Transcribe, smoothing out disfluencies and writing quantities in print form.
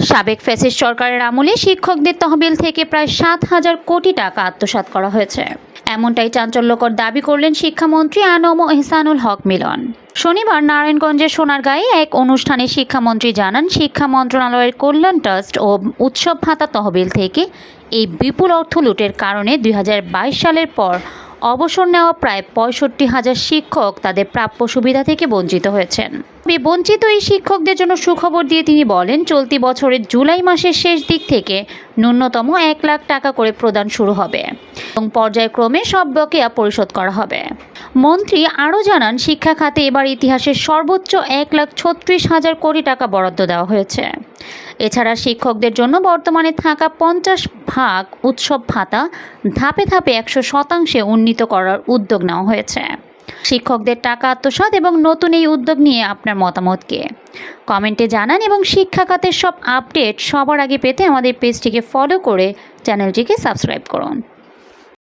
সাবেক ফ্যাসিস্ট সরকারের আমলে শিক্ষকদের তহবিল থেকে প্রায় ৭,০০০ কোটি টাকা আত্মসাৎ করা হয়েছে। এমনটাই চাঞ্চল্যকর দাবি করলেন শিক্ষামন্ত্রী আনম এহসানুল হক মিলন। শনিবার নারায়ণগঞ্জের সোনারগাঁয়ে এক অনুষ্ঠানে শিক্ষামন্ত্রী জানান, শিক্ষা মন্ত্রণালয়ের কল্যাণ ট্রাস্ট ও উৎসব ভাতা তহবিল থেকে এই বিপুল অর্থ লুটের কারণে ২০২২ সালের পর অবসর নেওয়া প্রায় ৬৫,০০০ শিক্ষক তাদের প্রাপ্য সুবিধা থেকে বঞ্চিত হয়েছেন। বঞ্চিত এই শিক্ষকদের জন্য সুখবর দিয়ে তিনি বলেন, চলতি বছরের জুলাই মাসের শেষ দিক থেকে ন্যূনতম ১ লাখ টাকা করে প্রদান শুরু হবে এবং পর্যায়ক্রমে সব বকেয়া পরিশোধ করা হবে। মন্ত্রী আরও জানান, শিক্ষা খাতে এবার ইতিহাসের সর্বোচ্চ ১,৩৬,০০০ কোটি টাকা বরাদ্দ দেওয়া হয়েছে। এছাড়া শিক্ষকদের জন্য বর্তমানে থাকা ৫০% উৎসব ভাতা ধাপে ধাপে ১০০% উন্নীত করার উদ্যোগ নেওয়া হয়েছে। শিক্ষকদের টাকা আত্মসাৎ এবং নতুন এই উদ্যোগ নিয়ে আপনার মতামতকে কমেন্টে জানান এবং শিক্ষা খাতের সব আপডেট সবার আগে পেতে আমাদের পেজটিকে ফলো করে চ্যানেলটিকে সাবস্ক্রাইব করুন।